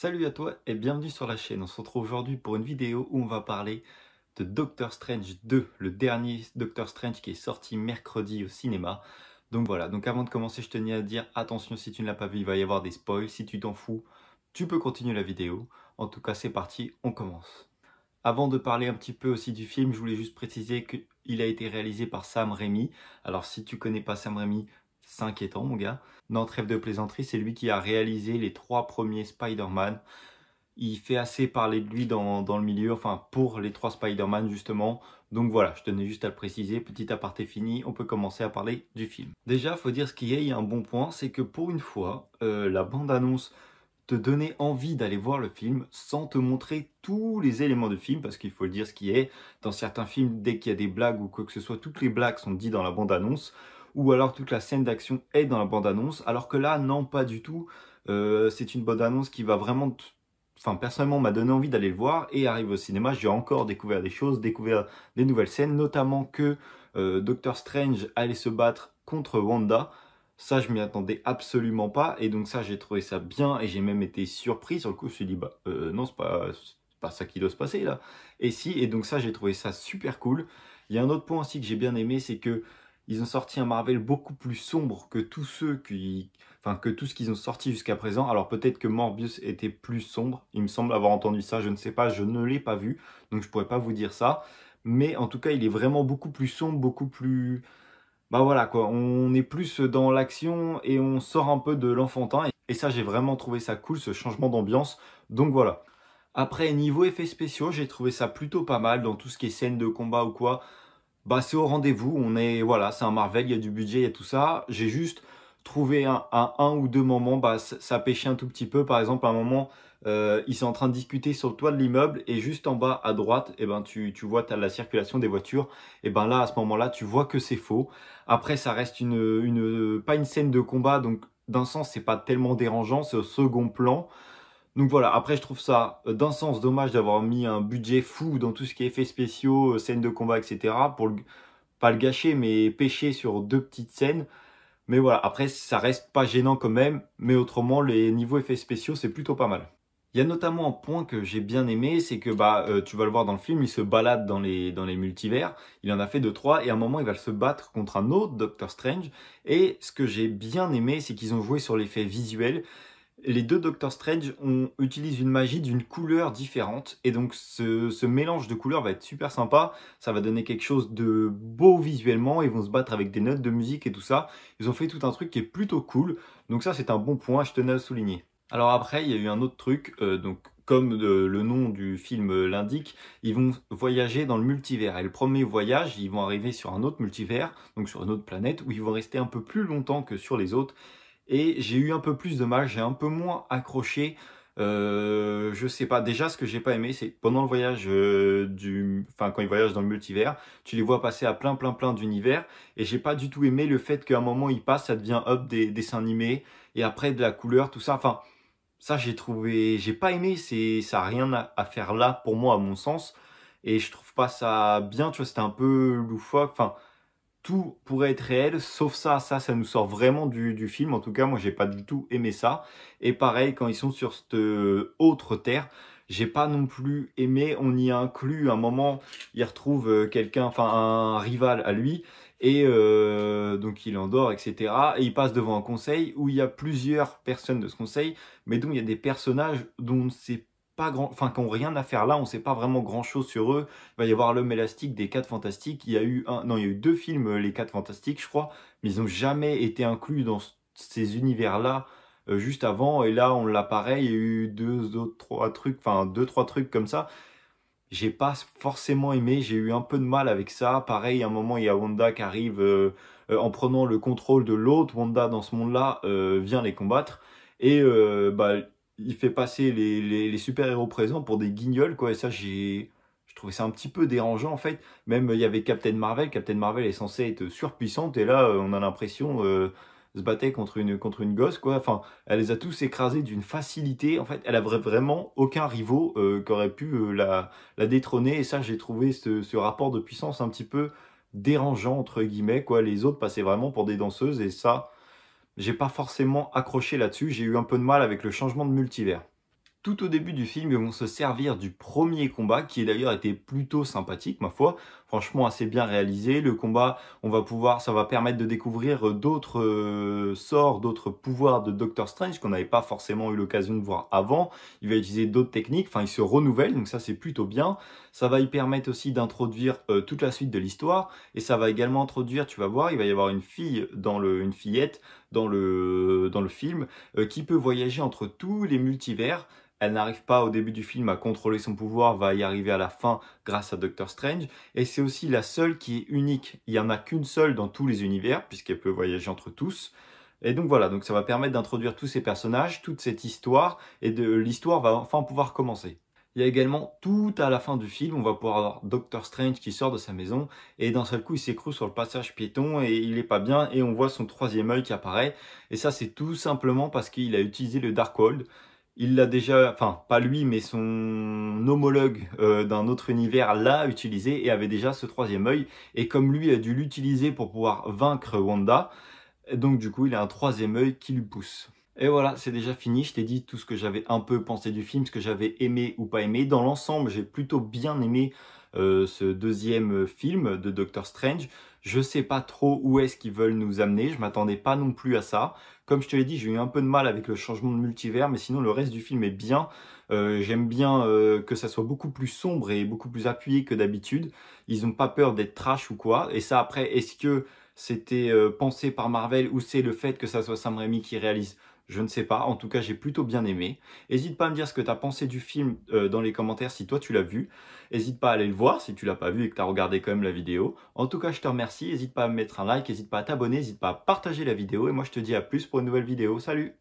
Salut à toi et bienvenue sur la chaîne. On se retrouve aujourd'hui pour une vidéo où on va parler de Doctor Strange 2, le dernier Doctor Strange qui est sorti mercredi au cinéma. Donc voilà, donc avant de commencer, je tenais à dire attention, si tu ne l'as pas vu, il va y avoir des spoils. Si tu t'en fous, tu peux continuer la vidéo. En tout cas, c'est parti, on commence. Avant de parler un petit peu aussi du film, je voulais juste préciser qu'il a été réalisé par Sam Raimi. Alors si tu connais pas Sam Raimi, c'est inquiétant mon gars. Non, trêve de plaisanterie, c'est lui qui a réalisé les 3 premiers Spider-Man. Il fait assez parler de lui dans le milieu, enfin pour les 3 Spider-Man justement. Donc voilà, je tenais juste à le préciser, petit aparté fini, on peut commencer à parler du film. Déjà, faut dire ce qu'il y a, il y a un bon point, c'est que pour une fois, la bande-annonce te donner envie d'aller voir le film sans te montrer tous les éléments du film, parce qu'il faut le dire ce qui est. Dans certains films, dès qu'il y a des blagues ou quoi que ce soit, toutes les blagues sont dites dans la bande-annonce, ou alors toute la scène d'action est dans la bande-annonce, alors que là, non, pas du tout. C'est une bande-annonce qui va vraiment... Enfin, personnellement, m'a donné envie d'aller le voir, et arrive au cinéma, j'ai encore découvert des choses, découvert des nouvelles scènes, notamment que Doctor Strange allait se battre contre Wanda. Ça, je m'y attendais absolument pas. Et donc ça, j'ai trouvé ça bien et j'ai même été surpris. Sur le coup, je me suis dit, bah non, c'est pas ça qui doit se passer là. Et si, et donc ça, j'ai trouvé ça super cool. Il y a un autre point aussi que j'ai bien aimé, c'est que ils ont sorti un Marvel beaucoup plus sombre que tous ceux qui... Enfin, que tout ce qu'ils ont sorti jusqu'à présent. Alors peut-être que Morbius était plus sombre. Il me semble avoir entendu ça, je ne sais pas, je ne l'ai pas vu. Donc je pourrais pas vous dire ça. Mais en tout cas, il est vraiment beaucoup plus sombre, beaucoup plus... Bah voilà quoi, on est plus dans l'action et on sort un peu de l'enfantin. Et ça, j'ai vraiment trouvé ça cool, ce changement d'ambiance. Donc voilà. Après, niveau effets spéciaux, j'ai trouvé ça plutôt pas mal dans tout ce qui est scène de combat ou quoi. Bah c'est au rendez-vous, on est, voilà, c'est un Marvel, il y a du budget, il y a tout ça. J'ai juste trouvé un ou deux moments, bah ça pêchait un tout petit peu. Par exemple, à un moment, ils sont en train de discuter sur le toit de l'immeuble et juste en bas à droite, et ben tu vois, tu as la circulation des voitures. Et ben là, à ce moment-là, tu vois que c'est faux. Après, ça reste pas une scène de combat, donc d'un sens, c'est pas tellement dérangeant, c'est au second plan. Donc voilà, après je trouve ça d'un sens dommage d'avoir mis un budget fou dans tout ce qui est effets spéciaux, scènes de combat, etc. Pour pas le gâcher, mais pêcher sur deux petites scènes. Mais voilà, après ça reste pas gênant quand même, mais autrement les niveaux effets spéciaux c'est plutôt pas mal. Il y a notamment un point que j'ai bien aimé, c'est que tu vas le voir dans le film, il se balade dans les multivers, il en a fait 2-3, et à un moment il va se battre contre un autre Doctor Strange, et ce que j'ai bien aimé, c'est qu'ils ont joué sur l'effet visuel. Les deux Doctor Strange utilisent une magie d'une couleur différente. Et donc ce mélange de couleurs va être super sympa. Ça va donner quelque chose de beau visuellement. Ils vont se battre avec des notes de musique et tout ça. Ils ont fait tout un truc qui est plutôt cool. Donc ça c'est un bon point, je tenais à le souligner. Alors après il y a eu un autre truc. Donc comme le nom du film l'indique, ils vont voyager dans le multivers. Et le premier voyage, ils vont arriver sur un autre multivers, donc sur une autre planète, où ils vont rester un peu plus longtemps que sur les autres. Et j'ai eu un peu plus de mal, j'ai un peu moins accroché. Je sais pas, déjà ce que j'ai pas aimé, c'est pendant le voyage enfin quand ils voyagent dans le multivers, tu les vois passer à plein d'univers. Et j'ai pas du tout aimé le fait qu'à un moment ils passent, ça devient hop des dessins animés. Et après de la couleur, tout ça. Enfin, ça j'ai pas aimé, ça a rien à faire là pour moi à mon sens. Et je trouve pas ça bien, tu vois, c'était un peu loufoque. Enfin, tout pourrait être réel, sauf ça nous sort vraiment du film. En tout cas, moi, j'ai pas du tout aimé ça. Et pareil, quand ils sont sur cette autre terre, j'ai pas non plus aimé. On y inclut un moment, il retrouve quelqu'un, enfin un rival à lui, et donc il endort, etc. Et il passe devant un conseil où il y a plusieurs personnes de ce conseil, mais dont il y a des personnages dont on ne sait pas grand, enfin qui n'ont rien à faire là, on ne sait pas vraiment grand chose sur eux. Il va y avoir l'homme élastique des 4 Fantastiques. Il y a eu non, il y a eu 2 films, les 4 Fantastiques, je crois, mais ils n'ont jamais été inclus dans ces univers-là juste avant. Et là, on l'a pareil, il y a eu 3 trucs, enfin 2-3 trucs comme ça. J'ai pas forcément aimé, j'ai eu un peu de mal avec ça. Pareil, à un moment, il y a Wanda qui arrive en prenant le contrôle de l'autre. Wanda, dans ce monde-là, vient les combattre. Et il fait passer les super-héros présents pour des guignols, quoi. Et ça, je trouvais ça un petit peu dérangeant, en fait. Même, il y avait Captain Marvel. Captain Marvel est censée être surpuissante. Et là, on a l'impression se battait contre une gosse, quoi. Enfin, elle les a tous écrasés d'une facilité. En fait, elle avait vraiment aucun rivaux qui aurait pu la détrôner. Et ça, j'ai trouvé ce rapport de puissance un petit peu dérangeant, entre guillemets, quoi. Les autres passaient vraiment pour des danseuses. Et ça, j'ai pas forcément accroché là-dessus. J'ai eu un peu de mal avec le changement de multivers. tout au début du film, ils vont se servir du premier combat, qui d'ailleurs été plutôt sympathique, ma foi. Franchement, assez bien réalisé. Le combat, ça va permettre de découvrir d'autres sorts, d'autres pouvoirs de Doctor Strange qu'on n'avait pas forcément eu l'occasion de voir avant. Il va utiliser d'autres techniques, enfin, il se renouvelle, donc ça, c'est plutôt bien. Ça va y permettre aussi d'introduire toute la suite de l'histoire, et ça va également introduire, tu vas voir, il va y avoir une fillette dans le film, qui peut voyager entre tous les multivers. Elle n'arrive pas au début du film à contrôler son pouvoir, va y arriver à la fin grâce à Doctor Strange. Et c'est aussi la seule qui est unique. Il n'y en a qu'une seule dans tous les univers, puisqu'elle peut voyager entre tous. Et donc voilà, donc ça va permettre d'introduire tous ces personnages, toute cette histoire, et l'histoire va enfin pouvoir commencer. Il y a également tout à la fin du film, on va pouvoir avoir Doctor Strange qui sort de sa maison et d'un seul coup il s'écroule sur le passage piéton et il est pas bien et on voit son troisième œil qui apparaît. Et ça c'est tout simplement parce qu'il a utilisé le Darkhold. Il l'a déjà, enfin pas lui mais son homologue d'un autre univers l'a utilisé et avait déjà ce troisième œil. Et comme lui a dû l'utiliser pour pouvoir vaincre Wanda, donc du coup il a un troisième œil qui lui pousse. Et voilà, c'est déjà fini. Je t'ai dit tout ce que j'avais un peu pensé du film, ce que j'avais aimé ou pas aimé. Dans l'ensemble, j'ai plutôt bien aimé ce deuxième film de Doctor Strange. Je sais pas trop où est-ce qu'ils veulent nous amener. Je m'attendais pas non plus à ça. Comme je te l'ai dit, j'ai eu un peu de mal avec le changement de multivers, mais sinon le reste du film est bien. J'aime bien que ça soit beaucoup plus sombre et beaucoup plus appuyé que d'habitude. Ils n'ont pas peur d'être trash ou quoi. Et ça après, est-ce que c'était pensé par Marvel ou c'est le fait que ça soit Sam Raimi qui réalise? Je ne sais pas, en tout cas j'ai plutôt bien aimé. N'hésite pas à me dire ce que tu as pensé du film dans les commentaires si toi tu l'as vu. N'hésite pas à aller le voir si tu l'as pas vu et que tu as regardé quand même la vidéo. En tout cas je te remercie, n'hésite pas à me mettre un like, n'hésite pas à t'abonner, n'hésite pas à partager la vidéo et moi je te dis à plus pour une nouvelle vidéo. Salut!